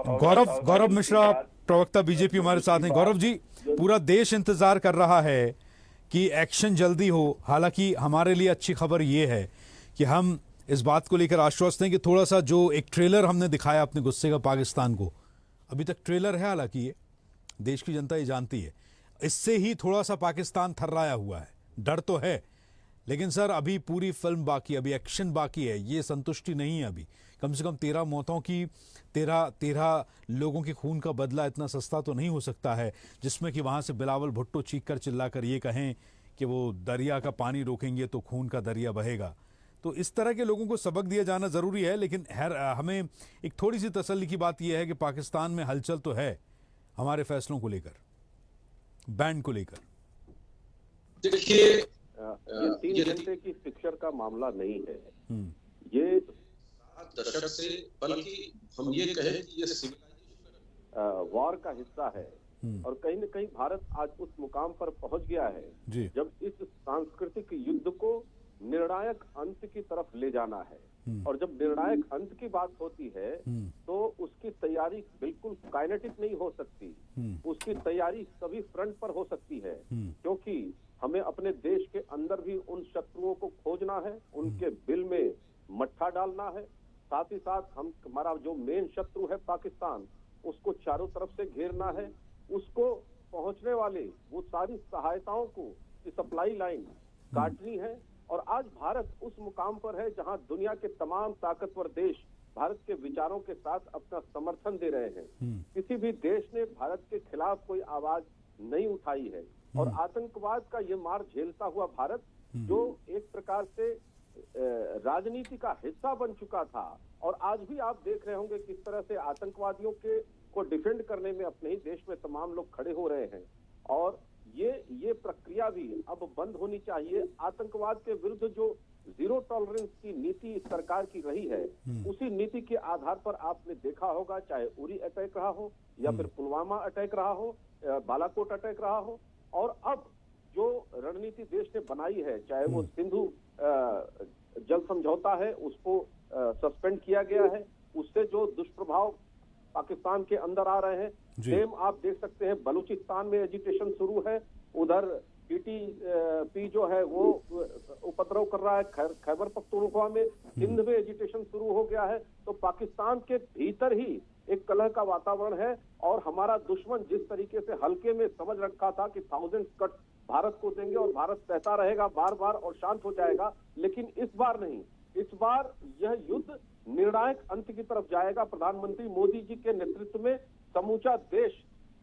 गौरव गौरव मिश्रा, प्रवक्ता बीजेपी हमारे साथ हैं। गौरव जी, पूरा देश इंतजार कर रहा है कि एक्शन जल्दी हो। हालांकि हमारे लिए अच्छी खबर ये है कि हम इस बात को लेकर आश्वस्त हैं कि थोड़ा सा जो एक ट्रेलर हमने दिखाया अपने गुस्से का पाकिस्तान को, अभी तक ट्रेलर है, हालांकि ये देश की जनता ये जानती है, इससे ही थोड़ा सा पाकिस्तान थर्राया हुआ है। डर तो है, लेकिन सर अभी पूरी फिल्म बाकी है, अभी एक्शन बाकी है। ये संतुष्टि नहीं है अभी। कम से कम 13 मौतों की, 13 लोगों के खून का बदला इतना सस्ता तो नहीं हो सकता है, जिसमें कि वहां से बिलावल भुट्टो चीख कर चिल्ला कर ये कहें कि वो दरिया का पानी रोकेंगे तो खून का दरिया बहेगा। तो इस तरह के लोगों को सबक दिया जाना ज़रूरी है। लेकिन हमें एक थोड़ी सी तसल्ली की बात यह है कि पाकिस्तान में हलचल तो है हमारे फैसलों को लेकर, बैंड को लेकर। देखिए, ये 3 घंटे की पिक्चर का मामला नहीं है। ये 7 दशक से, बल्कि हम ये कहें कि ये सिविलाइजेशन वॉर का हिस्सा है। और कहीं न कहीं भारत आज उस मुकाम पर पहुंच गया है जब इस सांस्कृतिक युद्ध को निर्णायक अंत की तरफ ले जाना है। और जब निर्णायक अंत की बात होती है तो उसकी तैयारी बिल्कुल काइनेटिक नहीं हो सकती, उसकी तैयारी सभी फ्रंट पर हो सकती है। क्योंकि हमें अपने देश के अंदर भी उन शत्रुओं को खोजना है, उनके बिल में मट्ठा डालना है। साथ ही साथ हमारा जो मेन शत्रु है पाकिस्तान, उसको चारों तरफ से घेरना है। उसको पहुंचने वाले वो सारी सहायताओं को, सप्लाई लाइन काटनी है। और आज भारत उस मुकाम पर है जहां दुनिया के तमाम ताकतवर देश भारत के विचारों के साथ अपना समर्थन दे रहे हैं। किसी भी देश ने भारत के खिलाफ कोई आवाज नहीं उठाई है। और आतंकवाद का ये मार झेलता हुआ भारत, जो एक प्रकार से राजनीति का हिस्सा बन चुका था, और आज भी आप देख रहे होंगे किस तरह से आतंकवादियों को डिफेंड करने में अपने ही देश में तमाम लोग खड़े हो रहे हैं। और ये प्रक्रिया भी अब बंद होनी चाहिए। आतंकवाद के विरुद्ध जो जीरो टॉलरेंस की नीति सरकार की रही है, उसी नीति के आधार पर आपने देखा होगा, चाहे उरी अटैक रहा हो या फिर पुलवामा अटैक रहा हो, बालाकोट अटैक रहा हो, और अब जो रणनीति देश ने बनाई है, चाहे वो सिंधु जल समझौता है, उसको सस्पेंड किया गया है, उससे जो दुष्प्रभाव पाकिस्तान के अंदर आ रहे हैं, सेम आप देख सकते हैं बलूचिस्तान में एजिटेशन शुरू है, उधर पीटीपी जो है वो उपद्रव कर रहा है, खैबर पख्तूनख्वा में, सिंध में एजिटेशन शुरू हो गया है। तो पाकिस्तान के भीतर ही एक कलह का वातावरण है। और हमारा दुश्मन जिस तरीके से हल्के में समझ रखा था कि 1000 कट भारत को देंगे और भारत सहता रहेगा बार बार और शांत हो जाएगा, लेकिन इस बार नहीं। इस बार यह युद्ध निर्णायक अंत की तरफ जाएगा। प्रधानमंत्री मोदी जी के नेतृत्व में समूचा देश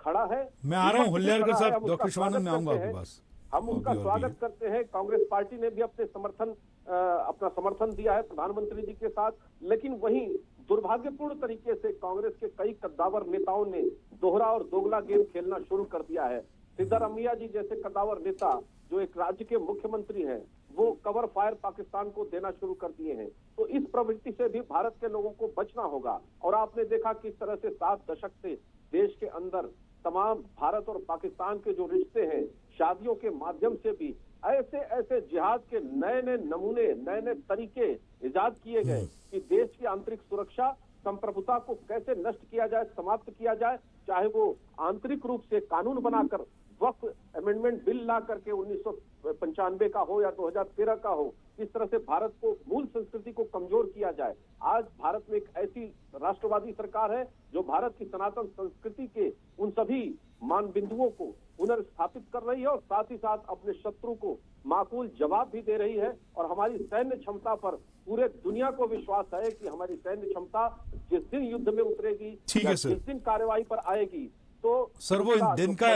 खड़ा है। मैं आ रहा हूं हुल्लियारकर साहब, डॉक्टर शिवानंद, मैं आऊंगा आपके पास। हम उनका स्वागत करते हैं। कांग्रेस पार्टी ने भी अपना समर्थन दिया है प्रधानमंत्री जी के साथ। लेकिन वहीं दुर्भाग्यपूर्ण तरीके से कांग्रेस के कई कद्दावर नेताओं ने दोहरा और दोगला गेम खेलना शुरू कर दिया है। सिद्धारमैया जी जैसे कद्दावर नेता, जो एक राज्य के मुख्यमंत्री हैं, वो कवर फायर पाकिस्तान को देना शुरू कर दिए हैं। तो इस प्रवृत्ति से भी भारत के लोगों को बचना होगा। और आपने देखा किस तरह से 7 दशक से देश के अंदर तमाम भारत और पाकिस्तान के जो रिश्ते हैं, शादियों के माध्यम से भी ऐसे ऐसे जिहाद के नए नए नमूने, नए नए तरीके इजाद किए गए कि देश की आंतरिक सुरक्षा, संप्रभुता को कैसे नष्ट किया जाए, समाप्त किया जाए। चाहे वो आंतरिक रूप से कानून बनाकर वक्फ अमेंडमेंट बिल ला करके 1995 का हो या 2013 का हो, इस तरह से भारत को, मूल संस्कृति को कमजोर किया जाए। आज भारत में एक ऐसी राष्ट्रवादी सरकार है जो भारत की सनातन संस्कृति के उन सभी मान बिंदुओं को पुनर्स्थापित कर रही है और साथ ही साथ अपने शत्रु को माकूल जवाब भी दे रही है। और हमारी सैन्य क्षमता पर पूरे दुनिया को विश्वास है कि हमारी सैन्य क्षमता जिस दिन युद्ध में उतरेगी, जिस दिन कार्यवाही पर आएगी, तो सर वो दिन का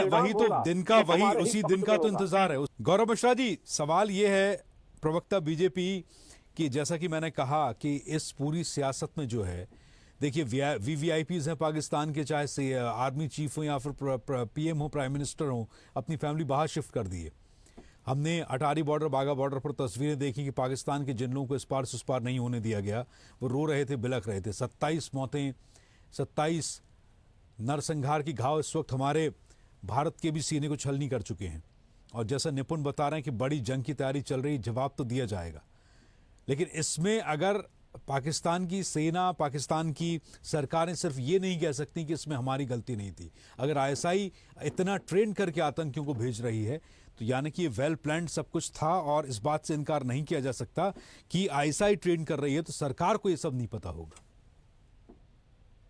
उसी दिन का तो इंतजार है। गौरव मिश्रा जी, सवाल ये है प्रवक्ता बीजेपी की, जैसा कि मैंने कहा कि इस पूरी सियासत में जो है, देखिए वीवीआईपीज हैं पाकिस्तान के, चाहे से आर्मी चीफ हो या फिर पीएम हो, प्राइम मिनिस्टर हो, अपनी फैमिली बाहर शिफ्ट कर दी है। हमने अटारी बॉर्डर, बाघा बॉर्डर पर तस्वीरें देखी कि पाकिस्तान के जिन लोगों को इस पार से उस पार नहीं होने दिया गया, वो रो रहे थे, बिलख रहे थे। 27 मौतें, 27 नरसंहार की घाव इस वक्त हमारे भारत के भी सीने को छलनी कर चुके हैं। और जैसा निपुण बता रहे हैं कि बड़ी जंग की तैयारी चल रही, जवाब तो दिया जाएगा। लेकिन इसमें अगर पाकिस्तान की सेना, पाकिस्तान की सरकारें सिर्फ ये नहीं कह सकती कि इसमें हमारी गलती नहीं थी। अगर आईएसआई इतना ट्रेन करके आतंकियों को भेज रही है तो यानी कि ये वेल प्लान्ड सब कुछ था, और इस बात से इनकार नहीं किया जा सकता कि आईएसआई ट्रेन कर रही है तो सरकार को ये सब नहीं पता होगा।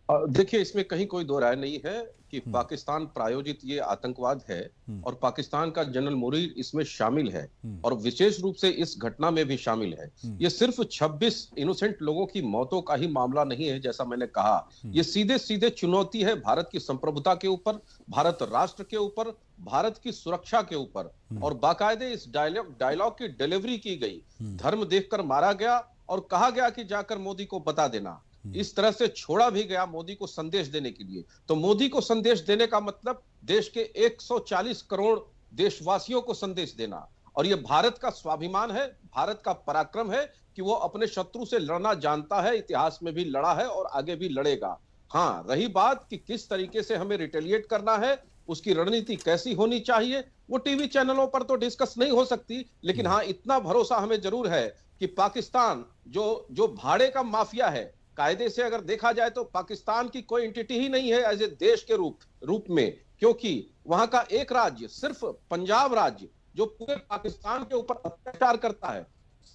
देखिए, इसमें कहीं कोई दो राय नहीं है कि पाकिस्तान प्रायोजित ये आतंकवाद है और पाकिस्तान का जनरल मुरीद इसमें शामिल है और विशेष रूप से इस घटना में भी शामिल है। ये सिर्फ 26 इनोसेंट लोगों की मौतों का ही मामला नहीं है, जैसा मैंने कहा। ये सीधे सीधे चुनौती है भारत की संप्रभुता के ऊपर, भारत राष्ट्र के ऊपर, भारत की सुरक्षा के ऊपर। और बाकायदे इस डायलॉग की डिलीवरी की गई। धर्म देखकर मारा गया और कहा गया कि जाकर मोदी को बता देना। इस तरह से छोड़ा भी गया मोदी को संदेश देने के लिए। तो मोदी को संदेश देने का मतलब देश के 140 करोड़ देशवासियों को संदेश देना। और यह भारत का स्वाभिमान है, भारत का पराक्रम है कि वो अपने शत्रु से लड़ना जानता है, इतिहास में भी लड़ा है और आगे भी लड़ेगा। हाँ, रही बात कि किस तरीके से हमें रिटेलिएट करना है, उसकी रणनीति कैसी होनी चाहिए, वो टीवी चैनलों पर तो डिस्कस नहीं हो सकती। लेकिन हाँ, इतना भरोसा हमें जरूर है कि पाकिस्तान जो भाड़े का माफिया है, कायदे से अगर देखा जाए तो पाकिस्तान की कोई एंटिटी ही नहीं है एज ए देश के रूप में, क्योंकि वहां का एक राज्य, सिर्फ पंजाब राज्य, जो पूरे पाकिस्तान के ऊपर अत्याचार करता है,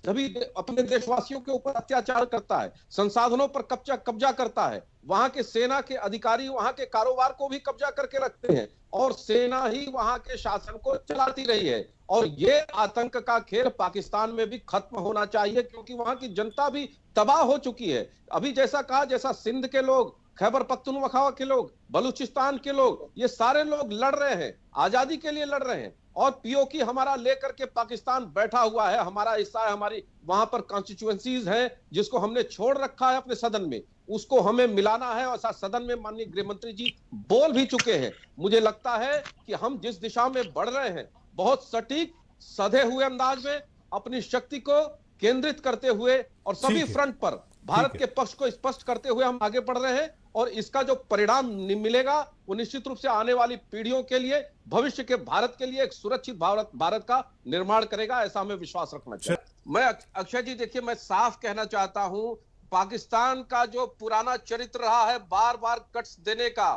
सभी अपने देशवासियों के ऊपर अत्याचार करता है, संसाधनों पर कब्जा करता है, वहां के सेना के अधिकारी वहां के कारोबार को भी कब्जा करके रखते हैं और सेना ही वहां के शासन को चलाती रही है। और ये आतंक का खेल पाकिस्तान में भी खत्म होना चाहिए, क्योंकि वहां की जनता भी तबाह हो चुकी है। अभी जैसा कहा, जैसा सिंध के लोग, खैबर पख्तूनख्वा के लोग, बलूचिस्तान के लोग, ये सारे लोग लड़ रहे हैं, आजादी के लिए लड़ रहे हैं। और पीओके हमारा लेकर के पाकिस्तान बैठा हुआ है, हमारा हिस्सा है, हमारी वहां पर कॉन्स्टिट्यूएंसीज हैं जिसको हमने छोड़ रखा है अपने सदन में, उसको हमें मिलाना है। और सदन में माननीय गृह मंत्री जी बोल भी चुके हैं। मुझे लगता है कि हम जिस दिशा में बढ़ रहे हैं, बहुत सटीक, सधे हुए अंदाज में, अपनी शक्ति को केंद्रित करते हुए और सभी फ्रंट पर भारत के पक्ष को स्पष्ट करते हुए हम आगे बढ़ रहे हैं। और इसका जो परिणाम मिलेगा वो निश्चित रूप से आने वाली पीढ़ियों के लिए, भविष्य के भारत के लिए एक सुरक्षित भारत का निर्माण करेगा, ऐसा हमें विश्वास रखना चाहिए। मैं अक्षय जी, देखिए, मैं साफ कहना चाहता हूं, पाकिस्तान का जो पुराना चरित्र रहा है बार बार कट्स देने का,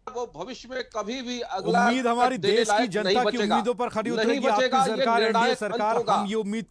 वो भविष्य में कभी भी अगला उम्मीद हमारी देश की जनता की उम्मीदों पर खरी उतरेगी। आपकी सरकार, एनडीए सरकार, हम ये उम्मीद